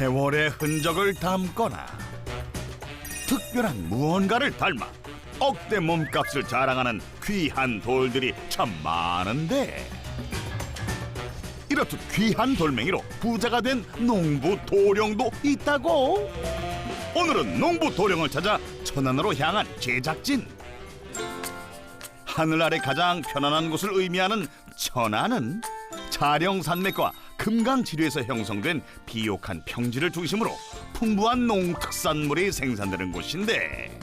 세월의 흔적을 담거나 특별한 무언가를 닮아 억대 몸값을 자랑하는 귀한 돌들이 참 많은데, 이렇듯 귀한 돌멩이로 부자가 된 농부 도령도 있다고. 오늘은 농부 도령을 찾아 천안으로 향한 제작진. 하늘 아래 가장 편안한 곳을 의미하는 천안은 자령산맥과 금강지류에서 형성된 비옥한 평지를 중심으로 풍부한 농특산물이 생산되는 곳인데,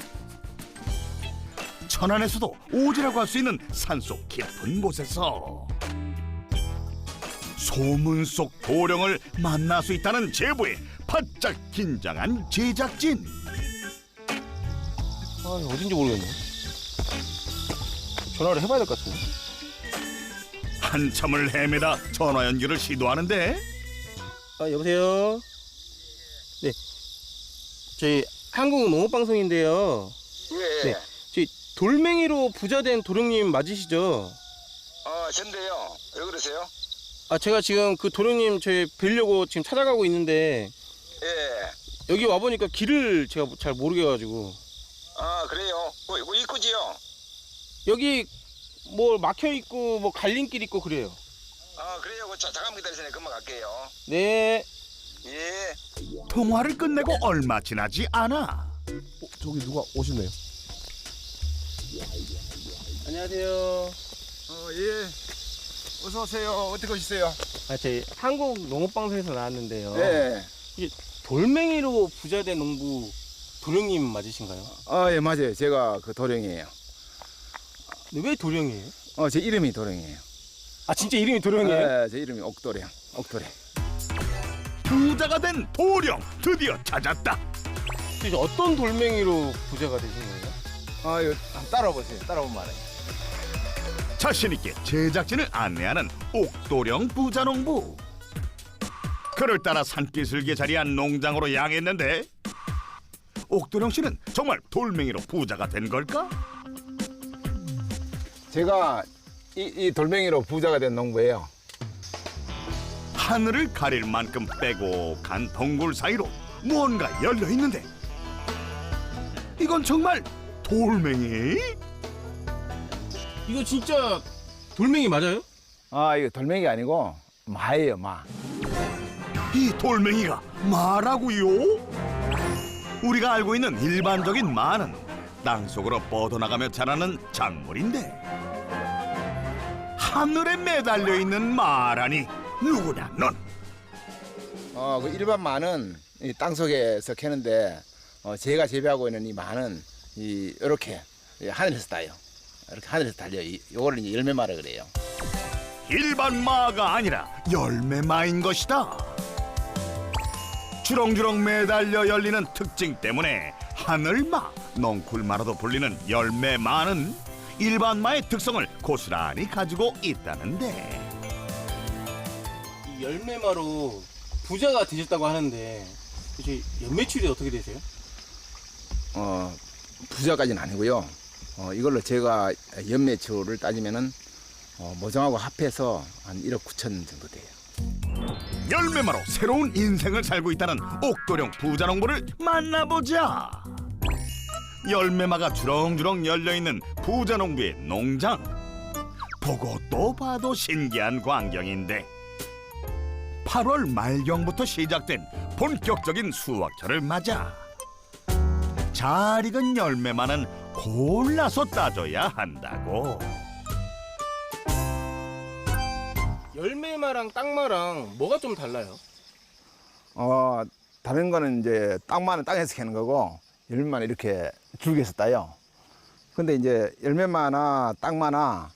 천안에서도 오지라고 할 수 있는 산속 깊은 곳에서 소문 속 도령을 만날 수 있다는 제보에 바짝 긴장한 제작진. 어딘지 모르겠네. 전화를 해봐야 될 것 같은데. 한참을 헤매다 전화 연결을 시도하는데, 여보세요? 네. 저희 한국 농업방송인데요. 예. 네. 저희 돌멩이로 부자된 도령님 맞으시죠? 전데요. 왜 그러세요? 제가 지금 그 도령님 저희 뵈려고 지금 찾아가고 있는데, 예. 여기 와보니까 길을 제가 잘 모르겠어가지고. 그래요? 뭐 이쁘지요? 여기 뭐 막혀있고 뭐 갈림길 있고 그래요. 그래요. 잠깐만 기다리세요. 금방 갈게요. 네. 예. 통화를 끝내고 얼마 지나지 않아 저기 누가 오시네요. 안녕하세요. 예. 어서 오세요. 어떻게 오셨어요? 저희 한국 농업방송에서 나왔는데요. 예. 돌멩이로 부자된 농부 도령님 맞으신가요? 예, 맞아요. 제가 그 도령이에요. 근데 왜 도령이에요? 제 이름이 도령이에요. 진짜 이름이 도령이에요? 제 이름이 옥도령. 옥도령. 부자가 된 도령 드디어 찾았다. 도대체 어떤 돌멩이로 부자가 되신 거예요? 이거 한번 따라오세요. 따라오면 알아요. 자신 있게 제작진을 안내하는 옥도령 부자농부. 그를 따라 산기슭에 자리한 농장으로 향했는데, 옥도령 씨는 정말 돌멩이로 부자가 된 걸까? 제가 이 돌멩이로 부자가 된 농부예요. 하늘을 가릴 만큼 빼곡한 덩굴 사이로 무언가 열려 있는데, 이건 정말 돌멩이? 이거 진짜 돌멩이 맞아요? 이거 돌멩이가 아니고 마예요, 마. 이 돌멩이가 마라고요? 우리가 알고 있는 일반적인 마는 땅속으로 뻗어나가며 자라는 작물인데, 하늘에 매달려 있는 마라니 누구냐 넌? 그 일반 마는 이 땅속에서 캐는데, 제가 재배하고 있는 이 마는 이렇게 하늘에서 따요. 이렇게 하늘에서 달려. 요거를 이제 열매마라 그래요. 일반 마가 아니라 열매마인 것이다. 주렁주렁 매달려 열리는 특징 때문에 하늘마, 넝쿨마라도 불리는 열매마는 일반 마의 특성을 고스란히 가지고 있다는데, 이 열매마로 부자가 되셨다고 하는데 도대체 연매출이 어떻게 되세요? 부자까지는 아니고요. 이걸로 제가 연매출을 따지면은 모종하고 합해서 한 1억 9천 정도 돼요. 열매마로 새로운 인생을 살고 있다는 옥도령 부자농부를 만나보자. 열매마가 주렁주렁 열려있는 부자농부의 농장. 보고 또 봐도 신기한 광경인데, 8월 말경부터 시작된 본격적인 수확철을 맞아 잘 익은 열매마는 골라서 따줘야 한다고. 열매마랑 땅마랑 뭐가 좀 달라요? 다른 거는 이제 땅마는 땅에서 캐는 거고, 열매마는 이렇게 줄기에서 따요. 근데 이제 열매마나 땅마나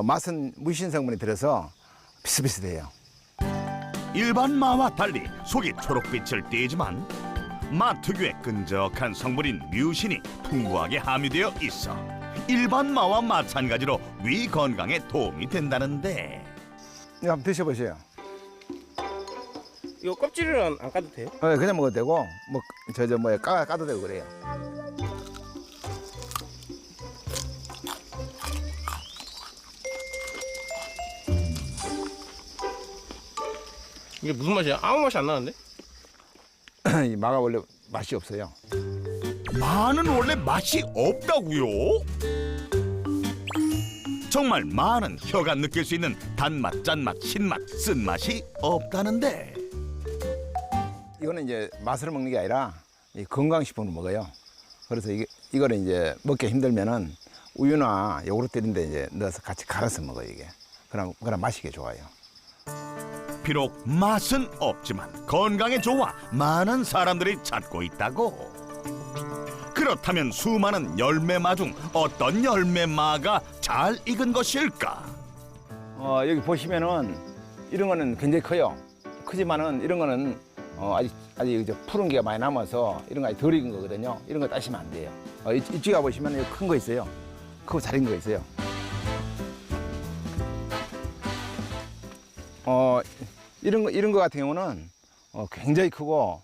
맛은 무신 성분이 들어서 비슷비슷해요. 일반 마와 달리 속이 초록빛을 띠지만 마 특유의 끈적한 성분인 뮤신이 풍부하게 함유되어 있어 일반 마와 마찬가지로 위 건강에 도움이 된다는데, 이거 한번 드셔보세요. 이거 껍질을 안 까도 돼요? 그냥 먹어도 되고, 까도 되고 그래요. 이게 무슨 맛이야? 아무 맛이 안 나는데? 이 마가 원래 맛이 없어요. 마는 원래 맛이 없다고요? 정말 마는 혀가 느낄 수 있는 단맛, 짠맛, 신맛, 쓴맛이 없다는데 이거는 이제 맛으로 먹는 게 아니라 이 건강식품으로 먹어요. 그래서 이거를 이제 먹기 힘들면은 우유나 요구르트 이런 데 이제 넣어서 같이 갈아서 먹어요, 이게. 그럼 맛이 좋아요. 비록 맛은 없지만 건강에 좋아 많은 사람들이 찾고 있다고. 그렇다면 수많은 열매마 중 어떤 열매마가 잘 익은 것일까? 여기 보시면은 이런 거는 굉장히 커요. 크지만은 이런 거는 아직 이제 푸른 게가 많이 남아서 이런 거 아직 덜 익은 거거든요. 이런 거 따시면 안 돼요. 이쪽에 보시면 큰 거 있어요. 크고 잘 익은 거 있어요. 이런 거 같은 경우는 굉장히 크고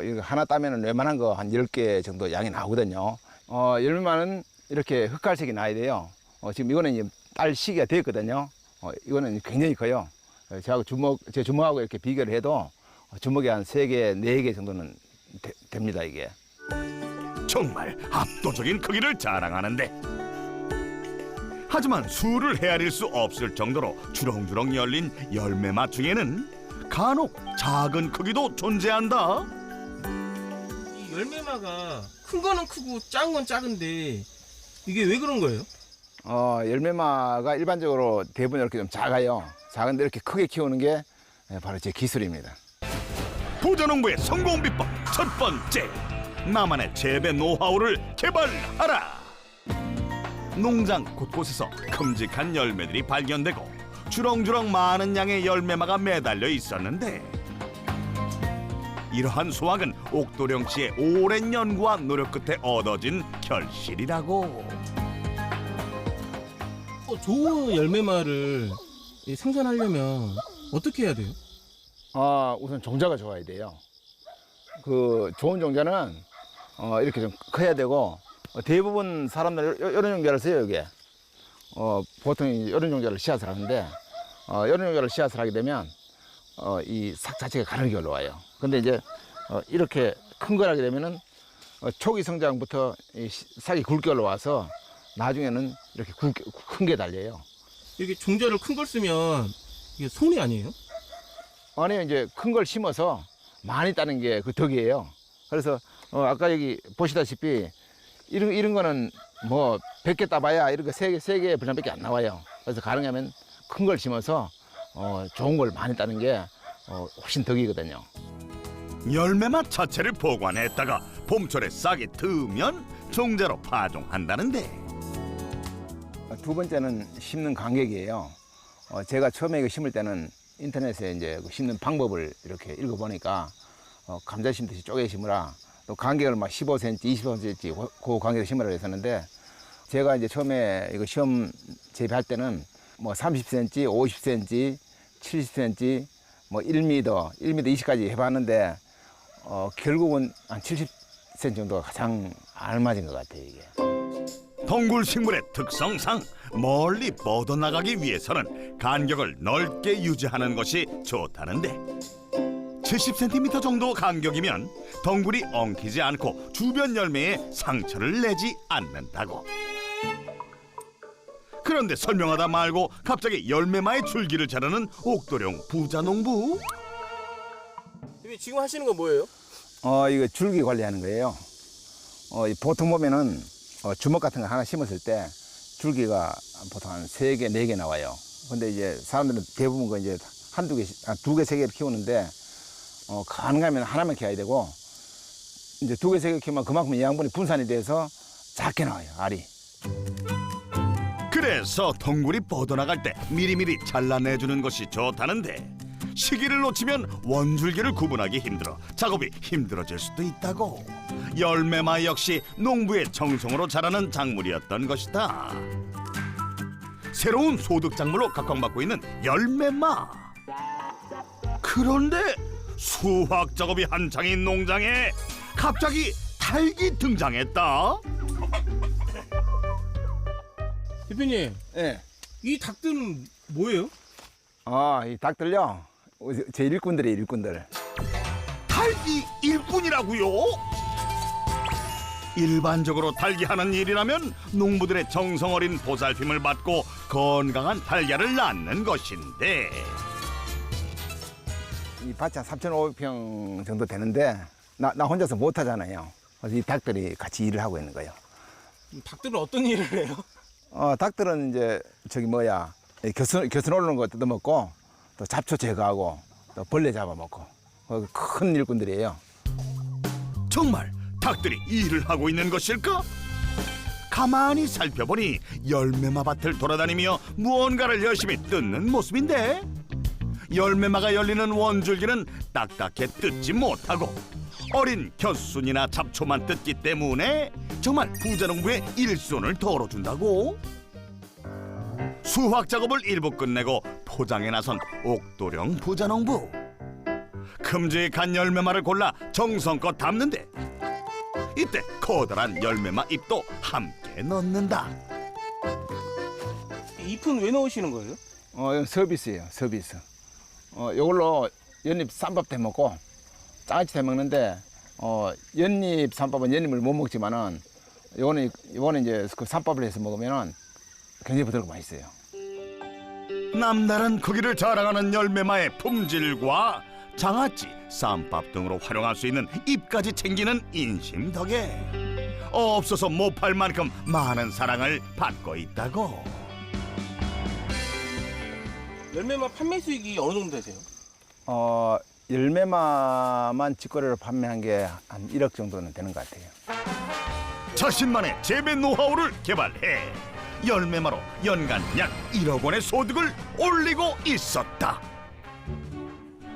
이거 하나 따면은 웬만한 거 한 10개 정도 양이 나오거든요. 열매만은 이렇게 흑갈색이 나야 돼요. 지금 이거는 이제 딸 시기가 되었거든요. 이거는 굉장히 커요. 제 주먹하고 이렇게 비교를 해도 주먹이 한 3개, 4개 정도는 됩니다, 이게. 정말 압도적인 크기를 자랑하는데 하지만 수를 헤아릴 수 없을 정도로 주렁주렁 열린 열매맛 중에는 간혹 작은 크기도 존재한다. 이 열매마가 큰 거는 크고 작은 건 작은데 이게 왜 그런 거예요? 열매마가 일반적으로 대부분 이렇게 좀 작아요. 작은데 이렇게 크게 키우는 게 바로 제 기술입니다. 부자농부의 성공 비법 첫 번째, 나만의 재배 노하우를 개발하라. 농장 곳곳에서 큼직한 열매들이 발견되고 주렁주렁 많은 양의 열매마가 매달려 있었는데 이러한 수확은 옥도령 씨의 오랜 연구와 노력 끝에 얻어진 결실이라고. 좋은 열매마를 생산하려면 어떻게 해야 돼요? 우선 종자가 좋아야 돼요. 그 좋은 종자는 이렇게 좀 커야 되고 대부분 사람들 이런 종자를 써요, 여기에. 보통 이런 종자를 씨앗을 하는데 이런 종자를 씨앗을 하게 되면 이 싹 자체가 가늘게 올라와요. 근데 이제 이렇게 큰 걸 하게 되면은 초기 성장부터 이 싹이 굵게 올라와서 나중에는 이렇게 큰 게 달려요. 이렇게 종자를 큰 걸 쓰면 이게 손이 아니에요? 아니 이제 큰 걸 심어서 많이 따는 게 그 덕이에요. 그래서 아까 여기 보시다시피 이런 거는 뭐 100개 따봐야 이렇게 3개 분량밖에 안 나와요. 그래서 가능하면 큰 걸 심어서 좋은 걸 많이 따는 게 훨씬 덕이거든요. 열매맛 자체를 보관했다가 봄철에 싹이 트면 종자로 파종한다는데 두 번째는 심는 간격이에요. 제가 처음에 이거 심을 때는 인터넷에 이제 그 심는 방법을 이렇게 읽어보니까 감자 심듯이 쪼개 심으라. 또 간격을 막 15cm, 25cm 그 간격으로 심으라 했었는데 제가 이제 처음에 이거 시험 재배할 때는 뭐 30cm, 50cm, 70cm, 뭐 1m, 1m 20까지 해봤는데 결국은 한 70cm 정도가 가장 알맞은 것 같아요, 이게. 덩굴 식물의 특성상 멀리 뻗어나가기 위해서는 간격을 넓게 유지하는 것이 좋다는데 70cm 정도 간격이면 덩굴이 엉키지 않고 주변 열매에 상처를 내지 않는다고. 그런데 설명하다 말고 갑자기 열매마의 줄기를 자르는 옥도령 부자농부. 지금 하시는 건 뭐예요? 이거 줄기 관리하는 거예요. 보통 보면은 주먹 같은 거 하나 심었을 때 줄기가 보통 한 3개, 4개 나와요. 근데 이제 사람들은 대부분 그 이제 한두 개, 2개, 3개를 키우는데 가능하면 하나만 키워야 되고 이제 2개, 3개 키우면 그만큼 양분이 분산이 돼서 작게 나와요, 알이. 그래서 덩굴이 뻗어나갈 때 미리미리 잘라내주는 것이 좋다는데 시기를 놓치면 원줄기를 구분하기 힘들어 작업이 힘들어질 수도 있다고. 열매마 역시 농부의 정성으로 자라는 작물이었던 것이다. 새로운 소득 작물로 각광받고 있는 열매마. 그런데 수확 작업이 한창인 농장에 갑자기 닭이 등장했다. 대표님, 네. 이 닭들은 뭐예요? 이 닭들요, 제 일꾼들이에요, 일꾼들. 달기 일뿐이라고요? 일반적으로 달기하는 일이라면 농부들의 정성 어린 보살핌을 받고 건강한 달걀을 낳는 것인데 이 밭이 한 3,500평 정도 되는데 나 혼자서 못 하잖아요. 그래서 이 닭들이 같이 일을 하고 있는 거예요. 닭들은 어떤 일을 해요? 닭들은 이제 겨순 오르는 거 뜯어먹고 또 잡초 제거하고 또 벌레 잡아먹고 큰 일꾼들이에요. 정말 닭들이 일을 하고 있는 것일까? 가만히 살펴보니 열매마밭을 돌아다니며 무언가를 열심히 뜯는 모습인데 열매마가 열리는 원줄기는 딱딱해 뜯지 못하고 어린 겨순이나 잡초만 뜯기 때문에 정말 부자농부의 일손을 덜어준다고? 수확 작업을 일부 끝내고 포장에 나선 옥도령 부자농부. 큼직한 열매마를 골라 정성껏 담는데 이때 커다란 열매마 잎도 함께 넣는다. 잎은 왜 넣으시는 거예요? 이건 서비스예요, 서비스. 이걸로 연잎 쌈밥 해 먹고 장아찌 해 먹는데 연잎 쌈밥은 연잎을 못 먹지만은 이거는 이제 그 쌈밥을 해서 먹으면은 굉장히 부드럽고 맛있어요. 남다른 크기를 자랑하는 열매마의 품질과 장아찌, 쌈밥 등으로 활용할 수 있는 잎까지 챙기는 인심 덕에 없어서 못 팔 만큼 많은 사랑을 받고 있다고. 열매마 판매 수익이 어느 정도 되세요? 열매마만 직거래로 판매한 게 한 1억 정도는 되는 것 같아요. 자신만의 재배 노하우를 개발해 열매마로 연간 약 1억 원의 소득을 올리고 있었다.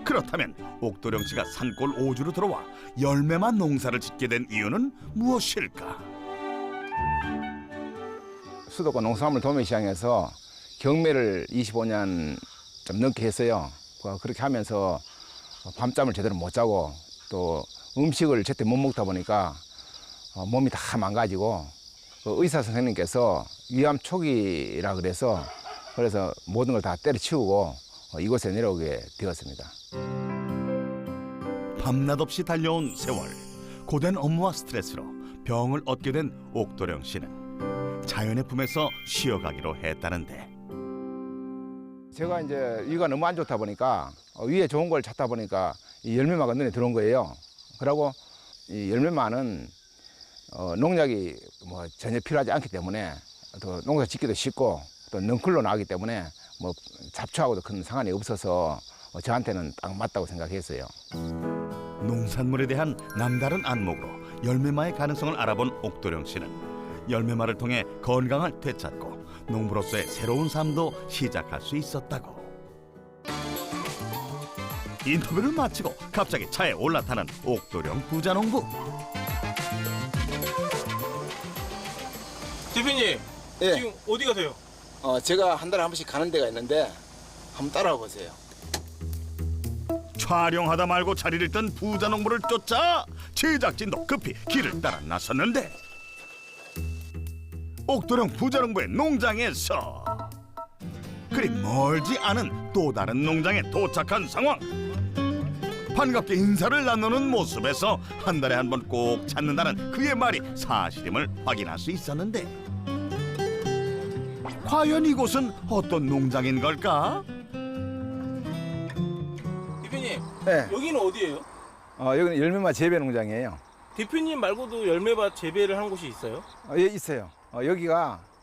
그렇다면 옥도령 씨가 산골 오주로 들어와 열매마 농사를 짓게 된 이유는 무엇일까? 수도권 농수산물 도매시장에서 경매를 25년 좀 넘게 했어요. 그렇게 하면서 밤잠을 제대로 못 자고 또 음식을 제때 못 먹다 보니까 몸이 다 망가지고 의사 선생님께서 위암 초기라 그래서 모든 걸 다 때려치우고 이곳에 내려오게 되었습니다. 밤낮 없이 달려온 세월, 고된 업무와 스트레스로 병을 얻게 된 옥도령 씨는 자연의 품에서 쉬어가기로 했다는데 제가 이제 위가 너무 안 좋다 보니까 위에 좋은 걸 찾다 보니까 이 열매마가 눈에 들어온 거예요. 그러고 이 열매마는 농약이 뭐 전혀 필요하지 않기 때문에 또 농사 짓기도 쉽고 또 넝쿨로 나기 때문에 뭐 잡초하고도 큰 상관이 없어서 저한테는 딱 맞다고 생각했어요. 농산물에 대한 남다른 안목으로 열매마의 가능성을 알아본 옥도령 씨는 열매마를 통해 건강을 되찾고 농부로서의 새로운 삶도 시작할 수 있었다고. 인터뷰를 마치고 갑자기 차에 올라타는 옥도령 부자농부. 대표님, 예. 지금 어디 가세요? 제가 한 달에 한 번씩 가는 데가 있는데 한번 따라와 보세요. 촬영하다 말고 자리를 뜬 부자농부를 쫓아 제작진도 급히 길을 따라 나섰는데 옥도령 부자농부의 농장에서 그리 멀지 않은 또 다른 농장에 도착한 상황. 반갑게 인사를 나누는 모습에서 한 달에 한 번 꼭 찾는다는 그의 말이 사실임을 확인할 수 있었는데 과연 이곳은 어떤 농장인 걸까? 대표님, 네. 여기는 어디예요? 여기는 열매마 재배 농장이에요. 대표님 말고도 열매밭 재배를 한 곳이 있어요? 예, 있어요.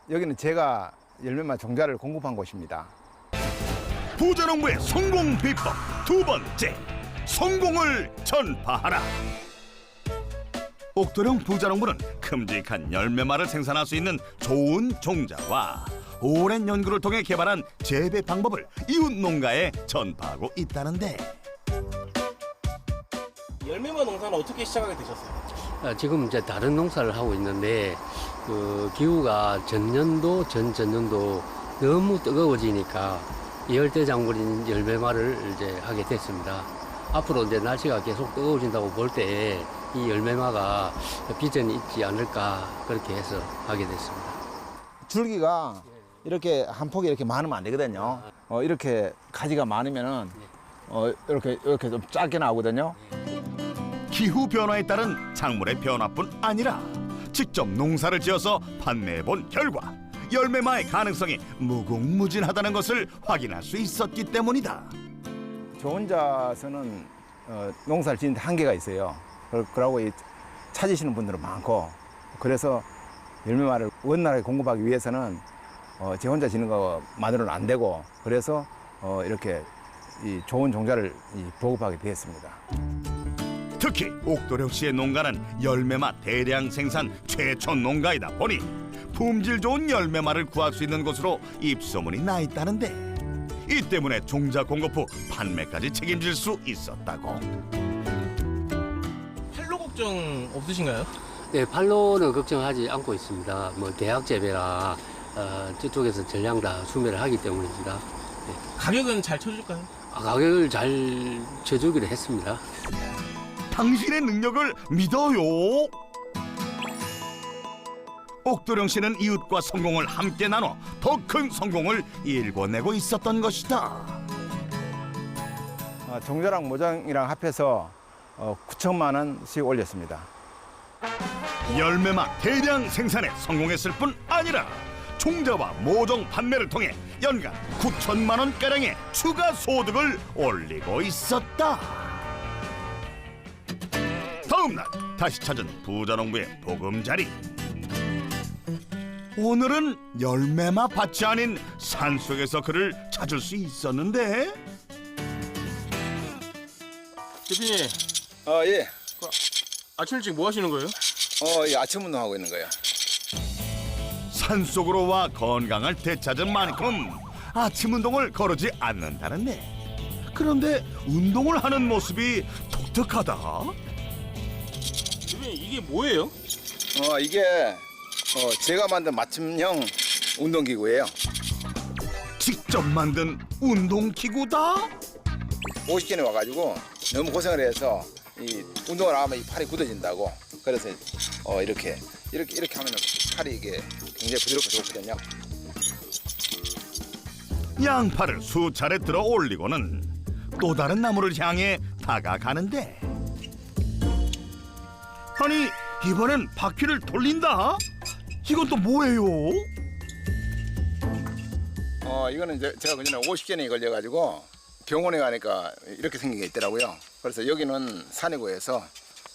여기는 제가 열매마 종자를 공급한 곳입니다. 부자농부의 성공 비법 두 번째, 성공을 전파하라. 옥도령 부자농부는 큼직한 열매마를 생산할 수 있는 좋은 종자와 오랜 연구를 통해 개발한 재배 방법을 이웃 농가에 전파하고 있다는데 열매마 농사는 어떻게 시작하게 되셨어요? 지금 이제 다른 농사를 하고 있는데 그 기후가 전년도 전전년도 너무 뜨거워지니까 열대장군인 열매마를 이제 하게 됐습니다. 앞으로 이제 날씨가 계속 뜨거워진다고 볼 때 이 열매마가 비전이 있지 않을까 그렇게 해서 하게 됐습니다. 줄기가 이렇게 한 폭이 이렇게 많으면 안 되거든요. 이렇게 가지가 많으면은 이렇게 좀 짧게 나오거든요. 기후 변화에 따른 작물의 변화뿐 아니라 직접 농사를 지어서 판매해본 결과 열매마의 가능성이 무궁무진하다는 것을 확인할 수 있었기 때문이다. 저 혼자서는 농사를 짓는데 한계가 있어요. 그러고 찾으시는 분들은 많고, 그래서 열매말을 원활하게 공급하기 위해서는 제 혼자 짓는 것만으로는 안 되고, 그래서 이렇게 이 좋은 종자를 보급하게 되었습니다. 특히 옥도령 씨의 농가는 열매맛 대량 생산 최초 농가이다 보니 품질 좋은 열매말을 구할 수 있는 곳으로 입소문이 나 있다는데, 이 때문에 종자 공급 후 판매까지 책임질 수 있었다고. 팔로 걱정 없으신가요? 네, 팔로는 걱정하지 않고 있습니다. 뭐 대학 재배라 저쪽에서 전량 다 수매를 하기 때문입니다. 가격은 잘 쳐줄까요? 가격을 잘 쳐주기로 했습니다. 당신의 능력을 믿어요. 옥도령 씨는 이웃과 성공을 함께 나눠 더 큰 성공을 일궈내고 있었던 것이다. 종자랑 모종이랑 합해서 9천만 원씩 올렸습니다. 열매맛 대량 생산에 성공했을 뿐 아니라 종자와 모종 판매를 통해 연간 9천만 원가량의 추가 소득을 올리고 있었다. 다음 날 다시 찾은 부자농부의 보금자리. 오늘은 열매마 밭이 아닌 산속에서 그를 찾을 수 있었는데, 대표님, 예. 아침 일찍 뭐 하시는 거예요? 예, 아침 운동하고 있는 거예요. 산속으로 와 건강을 되찾은 만큼 아침 운동을 거르지 않는다는데, 그런데 운동을 하는 모습이 독특하다. 대표님, 이게 뭐예요? 이게 제가 만든 맞춤형 운동기구예요. 직접 만든 운동기구다? 50견에 와가지고 너무 고생을 해서 이 운동을 하면 이 팔이 굳어진다고. 그래서 이렇게 하면 팔이 이게 굉장히 부드럽고 좋거든요. 양팔을 수차례 들어 올리고는 또 다른 나무를 향해 다가가는데, 아니 이번엔 바퀴를 돌린다? 이건 또 뭐예요? 이거는 제가 그전에 50견에 걸려가지고 병원에 가니까 이렇게 생긴 게 있더라고요. 그래서 여기는 산이고 해서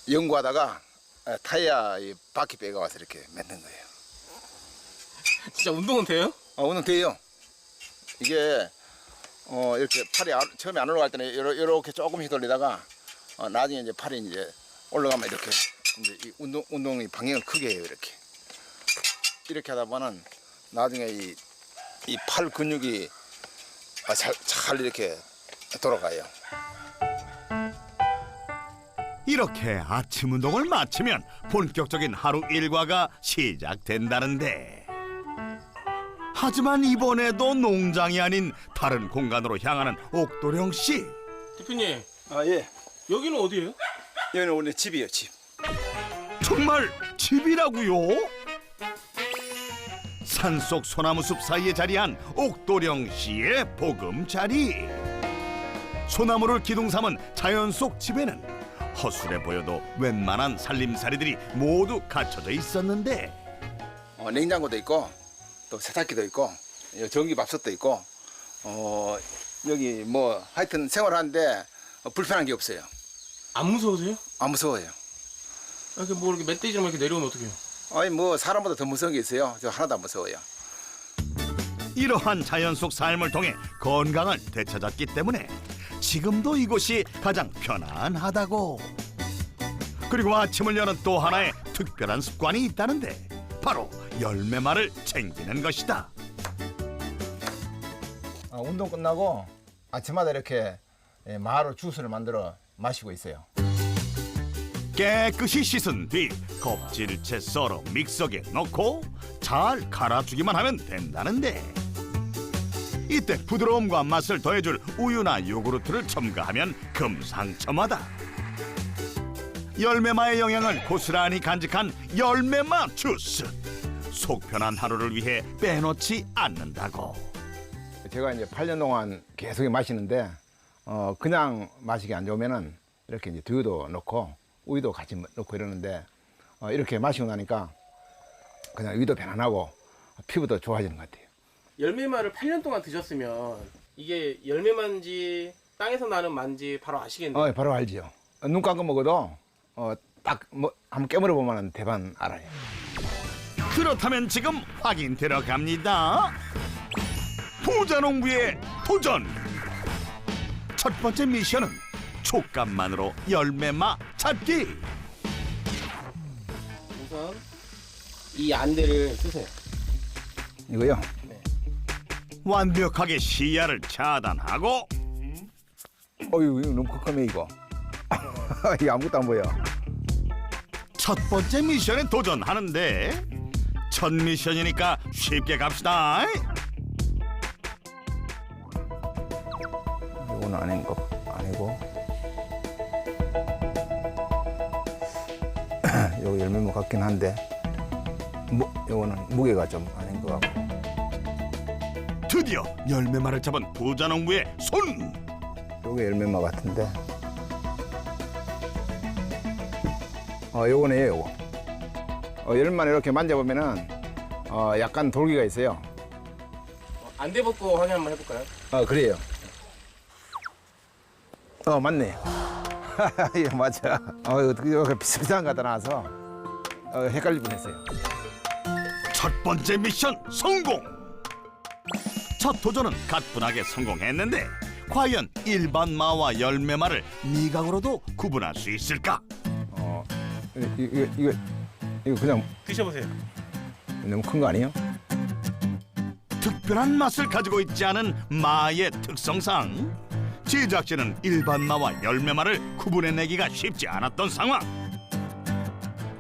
연구하다가 타이어 이 바퀴 빼가 와서 이렇게 만든 거예요. 진짜 운동은 돼요? 운동 돼요. 이게 이렇게 팔이 처음에 안 올라갈 때는 이렇게 조금씩 돌리다가 나중에 이제 팔이 이제 올라가면 이렇게 이제 이 운동이 방향을 크게 해요. 이렇게 하다 보면 나중에 이 팔 근육이 잘 이렇게 돌아가요. 이렇게 아침 운동을 마치면 본격적인 하루 일과가 시작된다는데, 하지만 이번에도 농장이 아닌 다른 공간으로 향하는 옥도령 씨. 대표님, 예. 여기는 어디예요? 여기는 우리 집이에요, 집. 정말 집이라고요? 산속 소나무숲 사이에 자리한 옥도령 씨의 보금자리. 소나무를 기둥 삼은 자연 속 집에는 허술해 보여도 웬만한 살림살이들이 모두 갖춰져 있었는데, 냉장고도 있고 또 세탁기도 있고 전기밥솥도 있고 여기 뭐 하여튼 생활하는데 불편한 게 없어요. 안 무서우세요? 안 무서워요. 이렇게 뭐 이렇게 멧돼지만 이렇게 내려오면 어떡해요? 아니 뭐 사람보다 더 무서운 게 있어요. 저 하나도 안 무서워요. 이러한 자연 속 삶을 통해 건강을 되찾았기 때문에 지금도 이곳이 가장 편안하다고. 그리고 아침을 여는 또 하나의 특별한 습관이 있다는데, 바로 열매말을 챙기는 것이다. 운동 끝나고 아침마다 이렇게 마루 주스를 만들어 마시고 있어요. 깨끗이 씻은 뒤 껍질째 썰어 믹서기에 넣고 잘 갈아주기만 하면 된다는데, 이때 부드러움과 맛을 더해줄 우유나 요구르트를 첨가하면 금상첨화다. 열매마의 영양을 고스란히 간직한 열매마 주스. 속 편한 하루를 위해 빼놓지 않는다고. 제가 이제 8년 동안 계속 마시는데 그냥 마시기 안 좋으면은 이렇게 이제 두유도 넣고 우유도 같이 넣고 이러는데 이렇게 마시고 나니까 그냥 위도 편안하고 피부도 좋아지는 것 같아요. 열매말을 8년 동안 드셨으면 이게 열매만지 땅에서 나는 만지 바로 아시겠네요. 바로 알죠. 눈 감고 먹어도 딱 뭐 한번 깨물어 보면 대반 알아요. 그렇다면 지금 확인 들어갑니다. 부자농부의 도전. 첫 번째 미션은 촉감만으로 열매마 찾기. 우선 이 안대를 쓰세요. 이거요. 완벽하게 시야를 차단하고 어유 이거 너무 컴컴해 이거. 이거 아무것도 안 보여. 첫 번째 미션에 도전하는데 첫 미션이니까 쉽게 갑시다. 이거는 아닌 거 아니고. 이거 열매무 같긴 한데 이거는 무게가 좀 아닌 것 같고. 드디어 열매마를 잡은 부자농부의 손. 요게 열매마 같은데. 요거네요, 요거. 열매만 이렇게 만져보면은 약간 돌기가 있어요. 안대 벗고 확인 한번 해볼까요? 그래요. 맞네. 예, 맞아. 이거 비슷비슷한 거 갖다 놔서 헷갈릴 뻔했어요. 첫 번째 미션 성공. 첫 도전은 가뿐하게 성공했는데 과연 일반 마와 열매마를 미각으로도 구분할 수 있을까? 이거 그냥 드셔보세요. 너무 큰 거 아니에요? 특별한 맛을 가지고 있지 않은 마의 특성상 제작진은 일반 마와 열매마를 구분해내기가 쉽지 않았던 상황.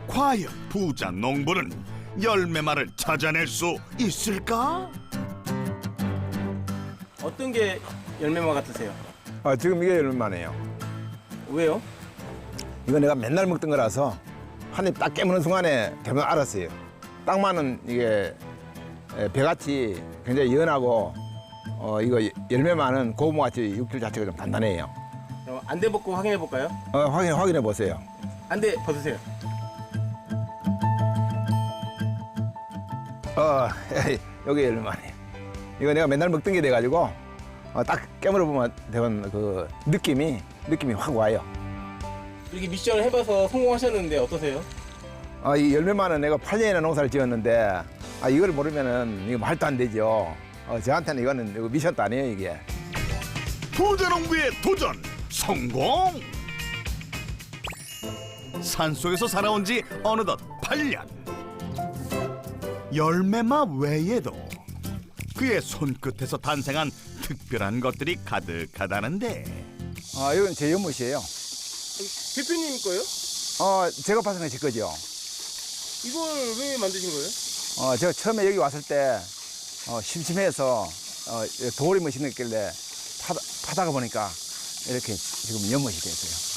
과연 부자 농부는 열매마를 찾아낼 수 있을까? 어떤 게 열매마 같으세요? 지금 이게 열매마네요. 왜요? 이거 내가 맨날 먹던 거라서 한 입 딱 깨무는 순간에 대부분 알았어요. 땅마는 이게 배같이 굉장히 연하고 이거 열매마는 고무같이 육질 자체가 좀 단단해요. 그럼 안대 벗고 확인해 볼까요? 확인해 보세요. 안대 벗으세요. 여기 열매마네요. 이거 내가 맨날 먹던 게 돼가지고 딱 깨물어 보면 대부분 그 느낌이 확 와요. 이렇게 미션을 해봐서 성공하셨는데 어떠세요? 이 열매마는 내가 8년이나 농사를 지었는데 이걸 모르면은 이거 말도 안 되죠. 저한테는 이거는 이거 미션도 아니에요 이게. 부자농부의 도전 성공! 산속에서 살아온 지 어느덧 8년. 열매마 외에도 그의 손끝에서 탄생한 특별한 것들이 가득하다는데 이건 제 연못이에요. 대표님 거예요? 제가 파송해 제 거죠. 이걸 왜 만드신 거예요? 제가 처음에 여기 왔을 때 심심해서 돌이 멋있는 게 있길래 파다가 보니까 이렇게 지금 연못이 됐어요.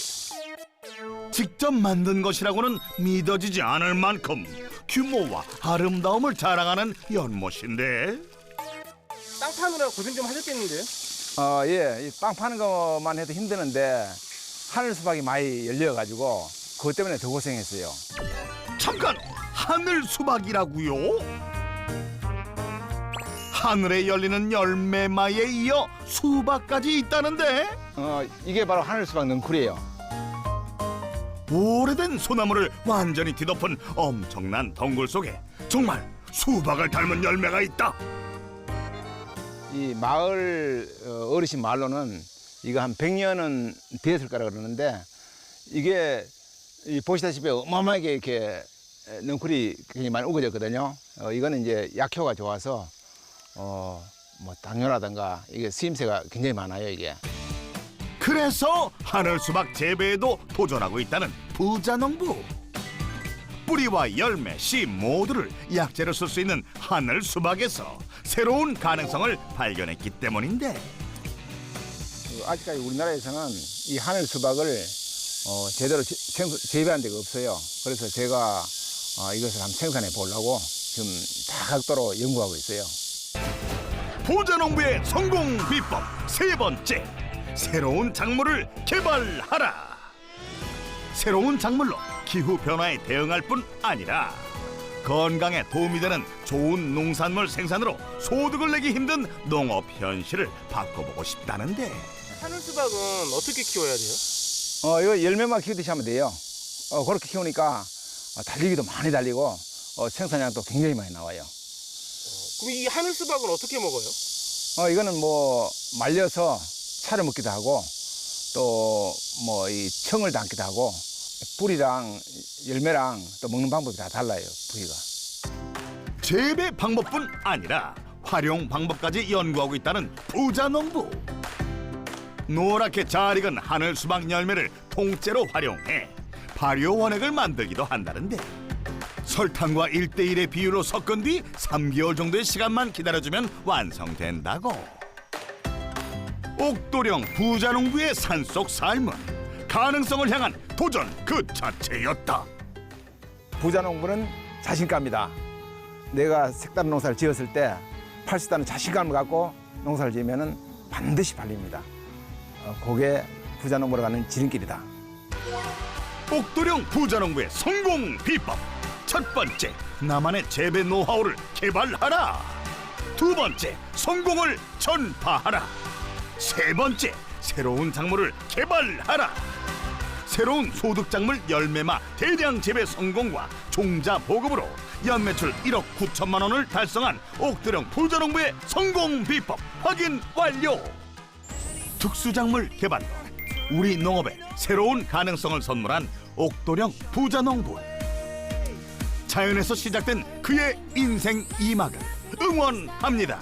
직접 만든 것이라고는 믿어지지 않을 만큼 규모와 아름다움을 자랑하는 연못인데 땅 파느라 고생 좀 하셨겠는데요? 예, 이빵 파는 것만 해도 힘드는데 하늘 수박이 많이 열려가지고 그것 때문에 더 고생했어요. 잠깐! 하늘 수박이라고요? 하늘에 열리는 열매마에 이어 수박까지 있다는데 이게 바로 하늘 수박 넝쿨이에요. 오래된 소나무를 완전히 뒤덮은 엄청난 덩굴 속에 정말 수박을 닮은 열매가 있다. 이 마을 어르신 말로는 이거 한 100년은 되었을 거라 그러는데 이게 보시다시피 어마어마하게 이렇게 넝쿨이 굉장히 많이 우거졌거든요. 이거는 이제 약효가 좋아서 뭐 당뇨라든가 이게 쓰임새가 굉장히 많아요 이게. 그래서 하늘 수박 재배에도 도전하고 있다는 부자농부. 뿌리와 열매, 씨 모두를 약재로 쓸 수 있는 하늘 수박에서 새로운 가능성을 발견했기 때문인데 아직까지 우리나라에서는 이 하늘 수박을 제대로 재배한 데가 없어요. 그래서 제가 이것을 한번 생산해 보려고 지금 다각도로 연구하고 있어요. 부자농부의 성공 비법 세 번째, 새로운 작물을 개발하라. 새로운 작물로 기후 변화에 대응할 뿐 아니라 건강에 도움이 되는 좋은 농산물 생산으로 소득을 내기 힘든 농업 현실을 바꿔보고 싶다는데 하늘 수박은 어떻게 키워야 돼요? 이거 열매만 키우듯이 하면 돼요. 그렇게 키우니까 달리기도 많이 달리고 생산량도 굉장히 많이 나와요. 그럼 이 하늘 수박은 어떻게 먹어요? 이거는 뭐 말려서 차려 먹기도 하고 또 뭐 이 청을 담기도 하고 뿌리랑 열매랑 또 먹는 방법이 다 달라요. 부위가. 재배 방법뿐 아니라 활용 방법까지 연구하고 있다는 부자농부. 노랗게 잘 익은 하늘 수박 열매를 통째로 활용해 발효 원액을 만들기도 한다는데 설탕과 1:1의 비율로 섞은 뒤 3개월 정도의 시간만 기다려주면 완성된다고. 옥도령 부자농부의 산속 삶은 가능성을 향한 도전 그 자체였다. 부자농부는 자신감이다. 내가 색다른 농사를 지었을 때 팔 수 있다는 자신감을 갖고 농사를 지으면 반드시 팔립니다. 그게 부자농부로 가는 지름길이다. 옥도령 부자농부의 성공 비법. 첫 번째, 나만의 재배 노하우를 개발하라. 두 번째, 성공을 전파하라. 세 번째, 새로운 작물을 개발하라. 새로운 소득 작물 열매마 대량 재배 성공과 종자 보급으로 연매출 1억 9천만 원을 달성한 옥도령 부자농부의 성공 비법 확인 완료. 특수작물 개발로 우리 농업에 새로운 가능성을 선물한 옥도령 부자농부. 자연에서 시작된 그의 인생 이막을 응원합니다.